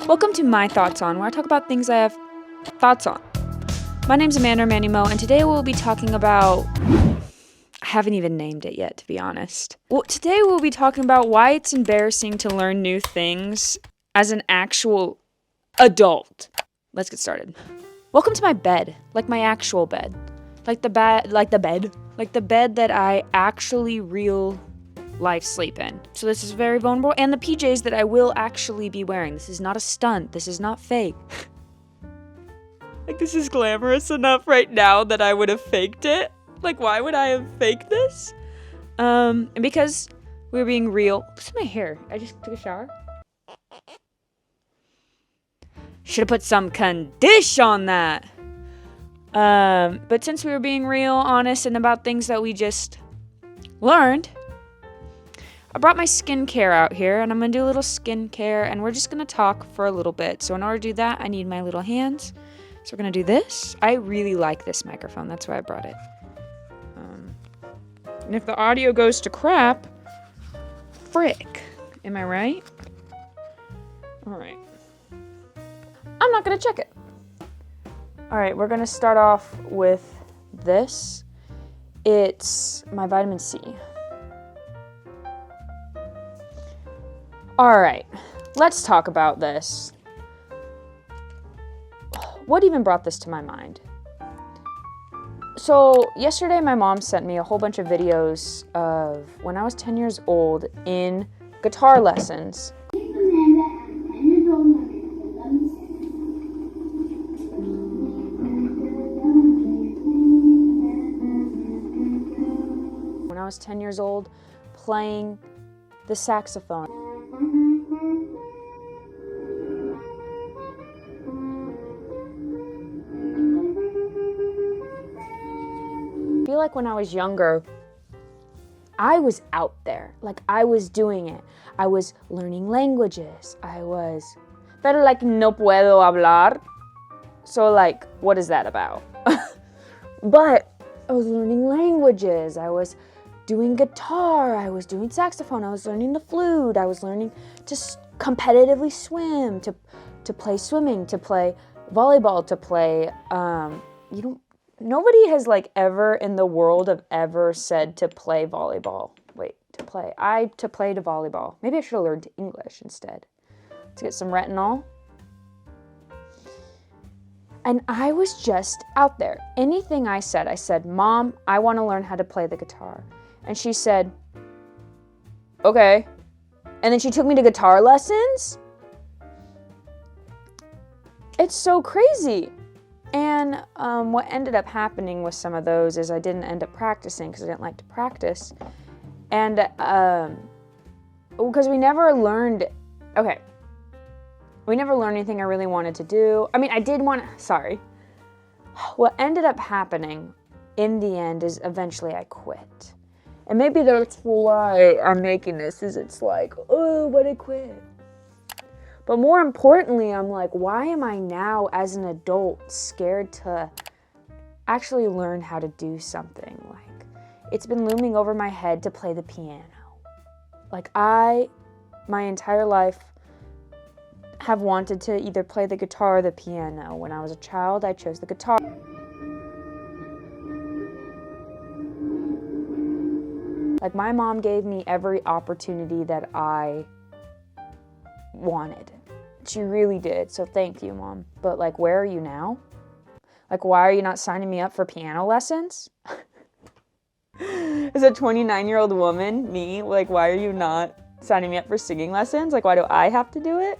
Welcome to My Thoughts On, where I talk about things I have thoughts on. My name's Amanda Manimo, and today we'll be talking about... I haven't even named it yet, to be honest. Well, today we'll be talking about why it's embarrassing to learn new things as an actual adult. Let's get started. Welcome to my bed, like my actual bed. Like the bed that I actually real life sleep in. So this is very vulnerable, and the PJs that I will actually be wearing. This is not a stunt. This is not fake. Like, this is glamorous enough right now that I would have faked it. Like, why would I have faked this? And because we're being real. Look at my hair. I just took a shower. Should have put some condition on that. But since we were being real, honest, and about things that we just learned, I brought my skincare out here, and I'm going to do a little skincare, and we're just going to talk for a little bit. So in order to do that, I need my little hands. So we're going to do this. I really like this microphone. That's why I brought it. And if the audio goes to crap, frick. Am I right? All right. I'm not going to check it. All right, we're going to start off with this. It's my vitamin C. All right, let's talk about this. What even brought this to my mind? So yesterday my mom sent me a whole bunch of videos of when I was 10 years old in guitar lessons. When I was 10 years old playing the saxophone. I feel like when I was younger, I was out there. Like, I was doing it. I was learning languages. Pero like, no puedo hablar. So like, what is that about? But I was learning languages. I was doing guitar. I was doing saxophone. I was learning the flute. I was learning to competitively swim, to play swimming, to play volleyball, to play, nobody has like ever in the world have ever said to play volleyball. To play to volleyball. Maybe I should have learned English instead. To get some retinol. And I was just out there. Anything I said, Mom, I want to learn how to play the guitar. And she said, okay. And then she took me to guitar lessons. It's so crazy. And what ended up happening with some of those is I didn't end up practicing because I didn't like to practice. And because we never learned anything I really wanted to do. I mean, What ended up happening in the end is eventually I quit. And maybe that's why I'm making this, is it's like, oh, but I quit. But more importantly, I'm like, why am I now, as an adult, scared to actually learn how to do something? Like, it's been looming over my head to play the piano. Like, my entire life, have wanted to either play the guitar or the piano. When I was a child, I chose the guitar. Like, my mom gave me every opportunity that I wanted. She really did, so thank you, Mom. But like, where are you now? Like, why are you not signing me up for piano lessons? As a 29-year-old woman, me, like, why are you not signing me up for singing lessons? Like, why do I have to do it?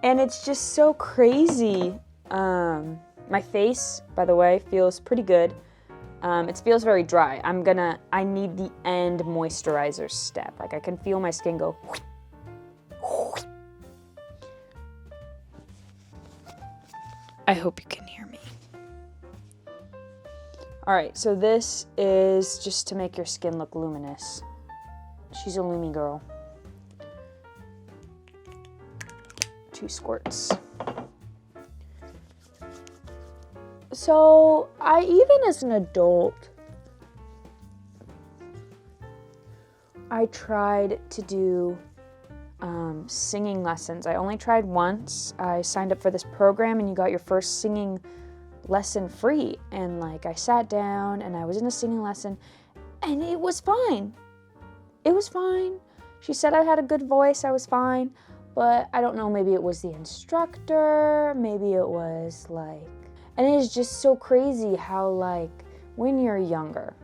And it's just so crazy. My face, by the way, feels pretty good. It feels very dry. I need the end moisturizer step. Like, I can feel my skin go. I hope you can hear me. All right, so this is just to make your skin look luminous. She's a lumi girl. 2 squirts. So, even as an adult, I tried to do singing lessons. I only tried once. I signed up for this program and you got your first singing lesson free. And like I sat down and I was in a singing lesson and it was fine. It was fine. She said I had a good voice. I was fine. But I don't know, maybe it was the instructor, maybe it was like, and it is just so crazy how like when you're younger,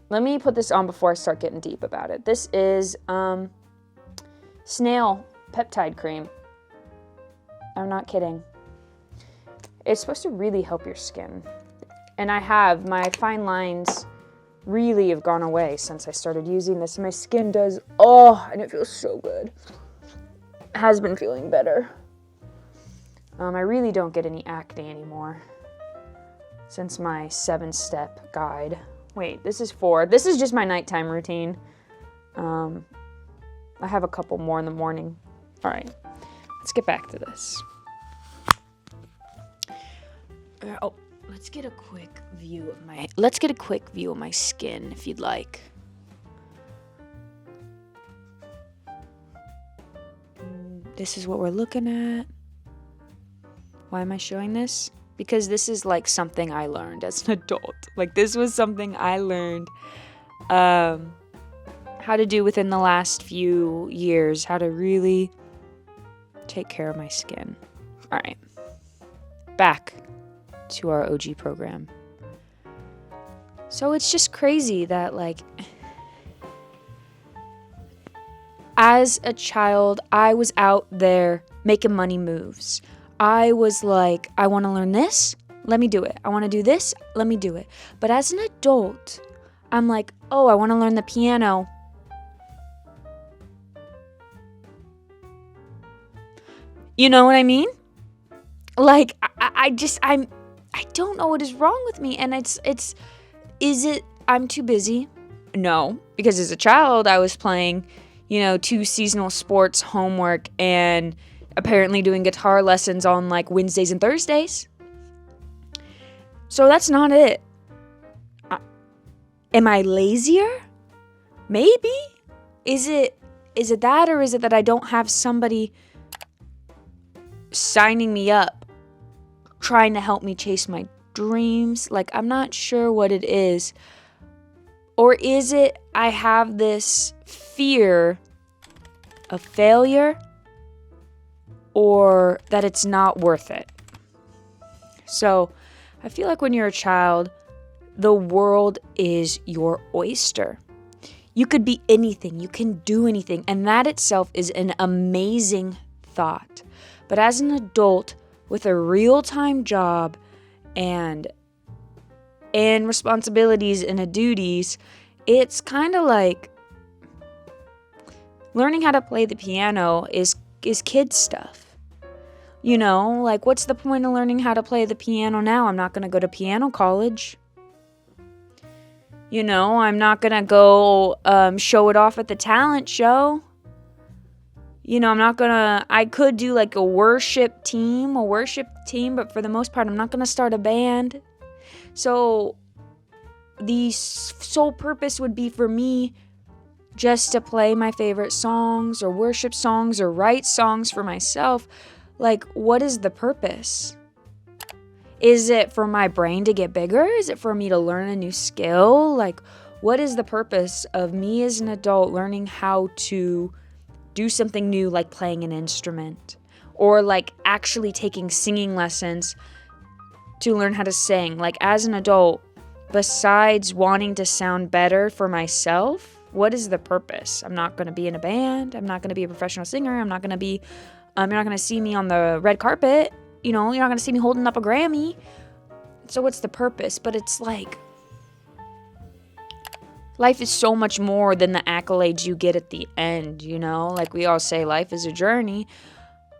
let me put this on before I start getting deep about it. This is snail peptide cream. I'm not kidding. It's supposed to really help your skin. And my fine lines really have gone away since I started using this. My skin does, and it feels so good. Has been feeling better. I really don't get any acne anymore since my 7-step guide. Wait, this is 4. This is just my nighttime routine. I have a couple more in the morning. All right, let's get back to this. Let's get a quick view of my skin, if you'd like. This is what we're looking at. Why am I showing this? Because this is like something I learned as an adult. Like this was something I learned how to do within the last few years, how to really take care of my skin. All right, back to our OG program. So it's just crazy that like, as a child, I was out there making money moves. I was like, I want to learn this, let me do it. I want to do this, let me do it. But as an adult, I'm like, I want to learn the piano. You know what I mean? Like, I don't know what is wrong with me. And I'm too busy? No, because as a child, I was playing 2 seasonal sports, homework, and apparently doing guitar lessons on like Wednesdays and Thursdays. So that's not it. Am I lazier? Maybe. Is it that, or is it that I don't have somebody signing me up, trying to help me chase my dreams? Like, I'm not sure what it is. Or is it I have this fear of failure, or that it's not worth it? So I feel like when you're a child, the world is your oyster. You could be anything, you can do anything, and that itself is an amazing thought. But as an adult with a real-time job and responsibilities and duties, it's kind of like learning how to play the piano is kid stuff. Like, what's the point of learning how to play the piano now? I'm not going to go to piano college. I'm not going to go show it off at the talent show. I could do like a worship team, but for the most part, I'm not going to start a band. So the sole purpose would be for me just to play my favorite songs or worship songs or write songs for myself. Like, what is the purpose? Is it for my brain to get bigger? Is it for me to learn a new skill? Like, what is the purpose of me as an adult learning how to do something new, like playing an instrument, or like actually taking singing lessons to learn how to sing? Like, as an adult, besides wanting to sound better for myself, what is the purpose? I'm not going to be in a band. I'm not going to be a professional singer. You're not going to see me on the red carpet. You're not going to see me holding up a Grammy. So what's the purpose? But it's like, life is so much more than the accolades you get at the end, Like we all say, life is a journey.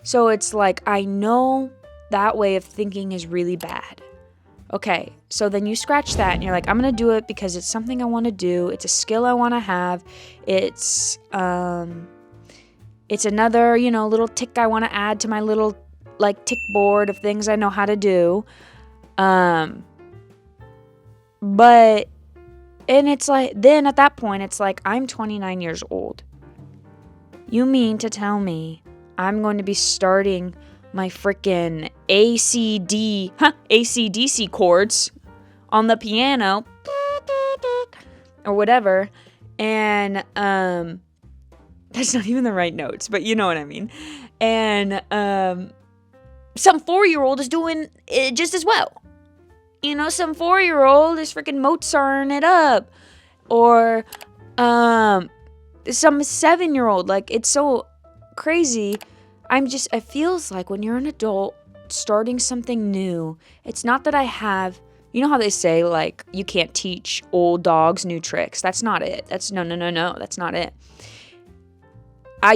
So it's like, I know that way of thinking is really bad. Okay, so then you scratch that and you're like, I'm going to do it because it's something I want to do. It's a skill I want to have. It's another, little tick I want to add to my little, like, tick board of things I know how to do. But, and it's like, then at that point, it's like, I'm 29 years old. You mean to tell me I'm going to be starting my freaking AC/DC chords on the piano or whatever. And that's not even the right notes, but you know what I mean. And some 4-year-old is doing it just as well. You know, some 4-year-old is freaking Mozarting it up. Or some 7-year-old. Like, it's so crazy. It feels like when you're an adult starting something new, it's not that I have, you know how they say, like, you can't teach old dogs new tricks. That's not it. That's no, that's not it.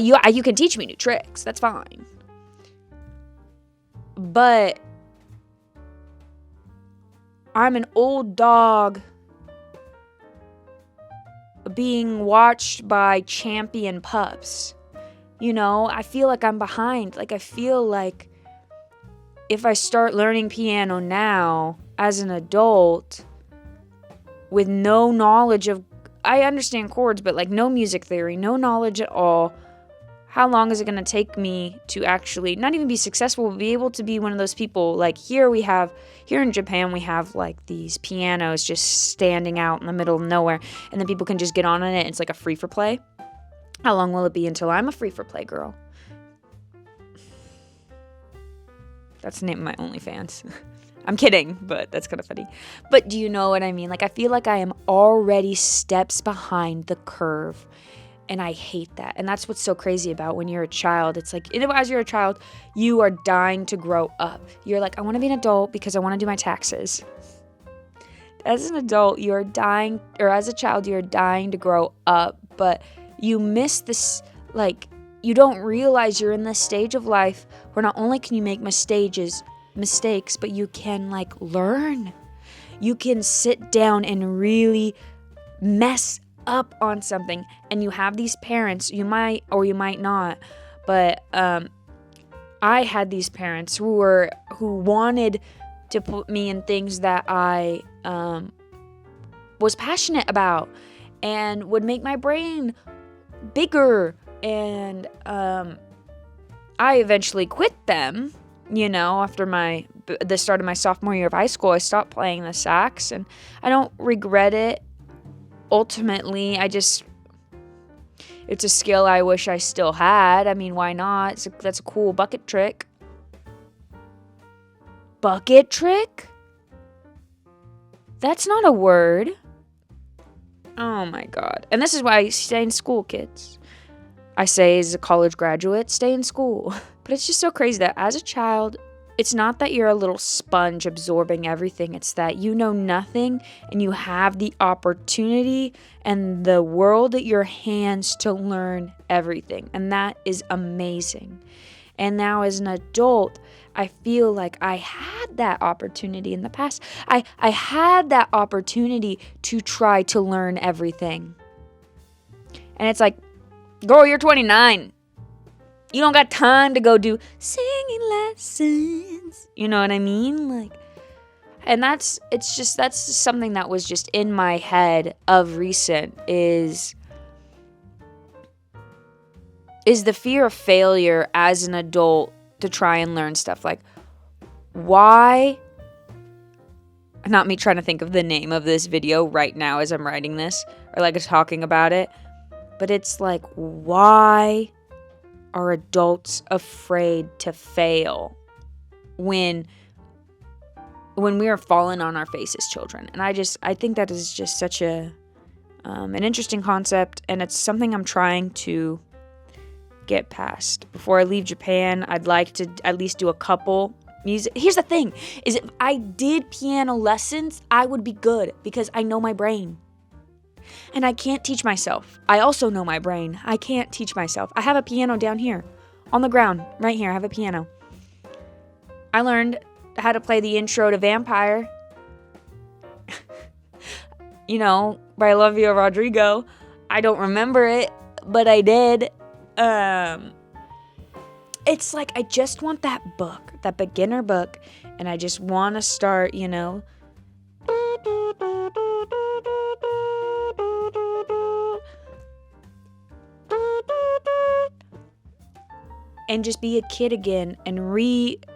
You can teach me new tricks. That's fine. But I'm an old dog being watched by champion pups. You know, I feel like I'm behind. Like, I feel like if I start learning piano now as an adult with no knowledge of, I understand chords, but like no music theory, no knowledge at all, how long is it going to take me to actually not even be successful, but be able to be one of those people? Like here in Japan, we have like these pianos just standing out in the middle of nowhere, and then people can just get on it. It's like a free for play. How long will it be until I'm a free for play girl? That's the name of my OnlyFans. I'm kidding, but that's kind of funny. But do you know what I mean? Like, I feel like I am already steps behind the curve. And I hate that. And that's what's so crazy about when you're a child. It's like, as you're a child, you are dying to grow up. You're like, I want to be an adult because I want to do my taxes. As an adult, you're dying, or as a child, you're dying to grow up. But you miss this, like, you don't realize you're in this stage of life where not only can you make mistakes, but you can, like, learn. You can sit down and really mess up on something, and you have these parents, you might or you might not, but I had these parents who wanted to put me in things that I was passionate about and would make my brain bigger, and I eventually quit them, you know, after the start of my sophomore year of high school. I stopped playing the sax, and I don't regret it. Ultimately, it's a skill I wish I still had. I mean, why not? That's a cool bucket trick. Bucket trick? That's not a word. Oh my God. And this is why I stay in school, kids. I say as a college graduate, stay in school. But it's just so crazy that as a child, it's not that you're a little sponge absorbing everything. It's that you know nothing and you have the opportunity and the world at your hands to learn everything. And that is amazing. And now as an adult, I feel like I had that opportunity in the past. I had that opportunity to try to learn everything. And it's like, girl, you're 29. You don't got time to go do singing lessons. You know what I mean? Like, and that's something that was just in my head of recent is the fear of failure as an adult to try and learn stuff. Like, why? Not me trying to think of the name of this video right now as I'm writing this or like talking about it, but it's like, why are adults afraid to fail when we are falling on our face as children? And I think that is just such an interesting concept, and it's something I'm trying to get past. Before I leave Japan, I'd like to at least do a couple music. Here's the thing, is if I did piano lessons, I would be good because I know my brain. And I can't teach myself. I also know my brain. I can't teach myself. I have a piano down here on the ground right here. I have a piano. I learned how to play the intro to Vampire, you know, by Olivia Rodrigo. I don't remember it, but I did. It's like I just want that book, that beginner book, and I just want to start, you know. and just be a kid again and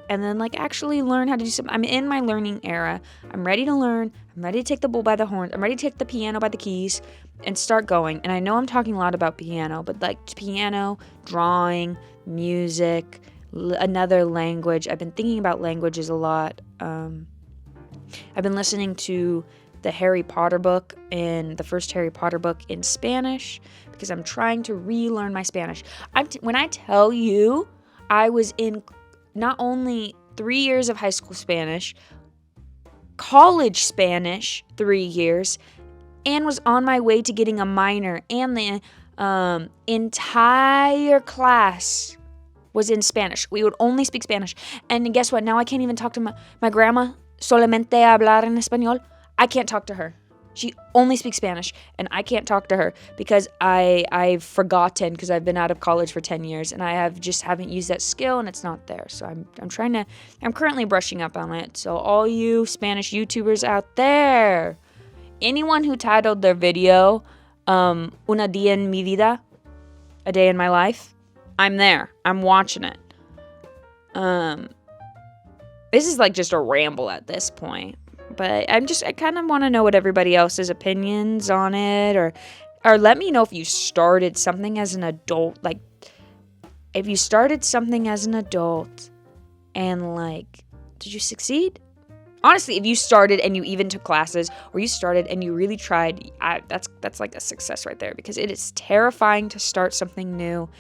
then like actually learn how to do something. I'm in my learning era. I'm ready to learn. I'm ready to take the bull by the horns. I'm ready to take the piano by the keys and start going. And I know I'm talking a lot about piano, but like piano, drawing, music, another language. I've been thinking about languages a lot. I've been listening to the Harry Potter book and the first Harry Potter book in Spanish because I'm trying to relearn my Spanish. When I tell you, I was in not only 3 years of high school Spanish, college Spanish 3 years, and was on my way to getting a minor, and the entire class was in Spanish. We would only speak Spanish. And guess what? Now I can't even talk to my grandma. Solamente hablar en español. I can't talk to her. She only speaks Spanish, and I can't talk to her because I've forgotten, because I've been out of college for 10 years, and I haven't used that skill, and it's not there. So I'm currently brushing up on it. So all you Spanish YouTubers out there, anyone who titled their video, Una día en mi vida, a day in my life, I'm there. I'm watching it. This is like just a ramble at this point. But I kind of want to know what everybody else's opinions on it, or let me know if you started something as an adult. Like, if you started something as an adult and, like, did you succeed? Honestly, if you started and you even took classes, or you started and you really tried, that's like a success right there, because it is terrifying to start something new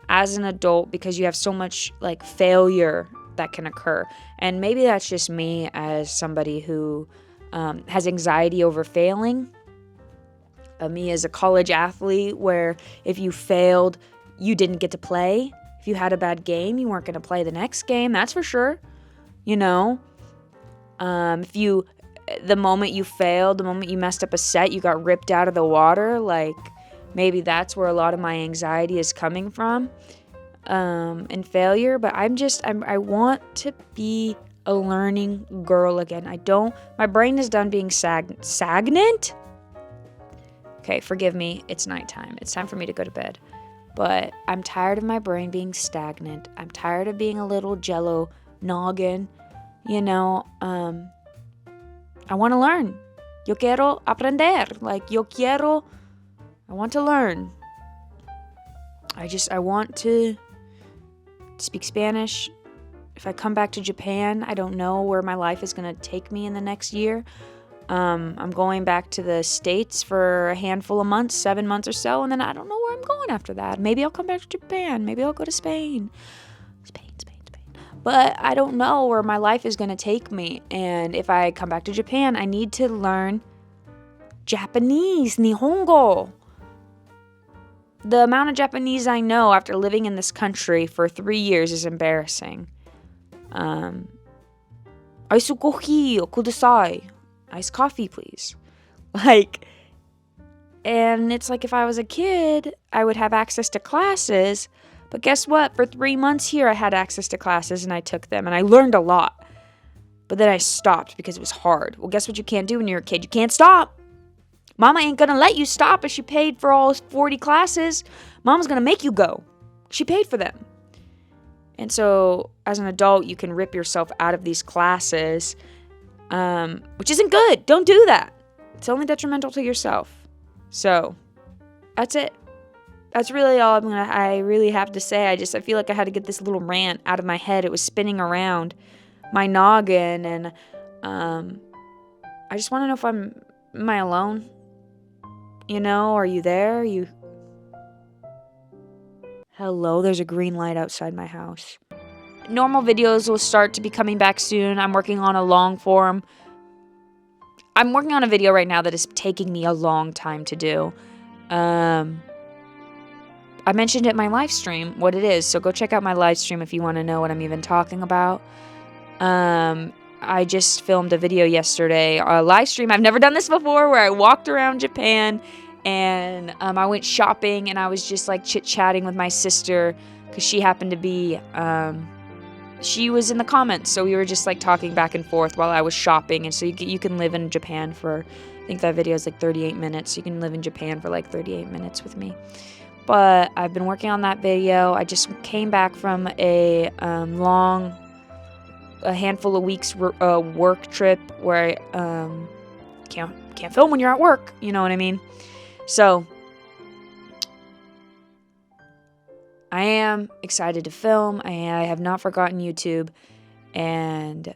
as an adult because you have so much, like, failure that can occur. And maybe that's just me as somebody who has anxiety over failing. Me as a college athlete, where if you failed, you didn't get to play. If you had a bad game, you weren't going to play the next game, that's for sure. You know, the moment you failed, the moment you messed up a set, you got ripped out of the water. Like, maybe that's where a lot of my anxiety is coming from. And failure, but I want to be a learning girl again. My brain is done being stagnant. Okay, forgive me, it's nighttime. It's time for me to go to bed. But I'm tired of my brain being stagnant. I'm tired of being a little jello noggin. You know, I want to learn. Yo quiero aprender. Like, I want to learn. I want to speak Spanish. If I come back to Japan, I don't know where my life is going to take me in the next year. I'm going back to the States for a handful of months, 7 months or so, and then I don't know where I'm going after that. Maybe I'll come back to Japan. Maybe I'll go to Spain. Spain. But I don't know where my life is going to take me. And if I come back to Japan, I need to learn Japanese, Nihongo. The amount of Japanese I know after living in this country for 3 years is embarrassing. Aisu kohi o kudasai. Iced coffee, please. Like, and it's like if I was a kid, I would have access to classes. But guess what? For 3 months here, I had access to classes and I took them and I learned a lot. But then I stopped because it was hard. Well, guess what you can't do when you're a kid? You can't stop. Mama ain't gonna let you stop if she paid for all 40 classes. Mama's gonna make you go. She paid for them. And so, as an adult, you can rip yourself out of these classes, which isn't good. Don't do that. It's only detrimental to yourself. So, that's it. That's really all I really have to say. I feel like I had to get this little rant out of my head. It was spinning around my noggin, and I just want to know am I alone? You know, are you there? Hello, there's a green light outside my house. Normal videos will start to be coming back soon. I'm working on a long form. I'm working on a video right now that is taking me a long time to do. I mentioned it in my live stream what it is, so go check out my live stream if you want to know what I'm even talking about. I just filmed a video yesterday, a live stream. I've never done this before, where I walked around Japan and I went shopping, and I was just like chit-chatting with my sister because she happened to be, she was in the comments, so we were just like talking back and forth while I was shopping. And so you can live in Japan for, I think that video is like 38 minutes. You can live in Japan for like 38 minutes with me. but I've been working on that video. I just came back from a handful of weeks work trip where I can't film when you're at work, you know what I mean? So I am excited to film. I have not forgotten YouTube, and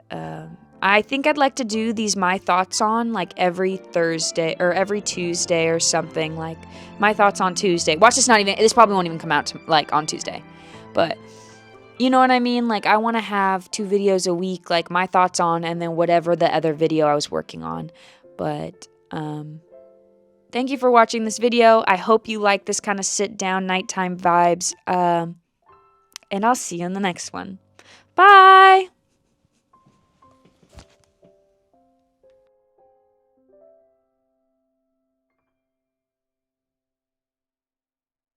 I think I'd like to do these my thoughts on like every Thursday or every Tuesday or something, like my thoughts on Tuesday. Watch this probably won't even come out like on Tuesday, but you know what I mean? Like, I want to have 2 videos a week, like my thoughts on, and then whatever the other video I was working on. But thank you for watching this video. I hope you like this kind of sit down nighttime vibes. And I'll see you in the next one. Bye.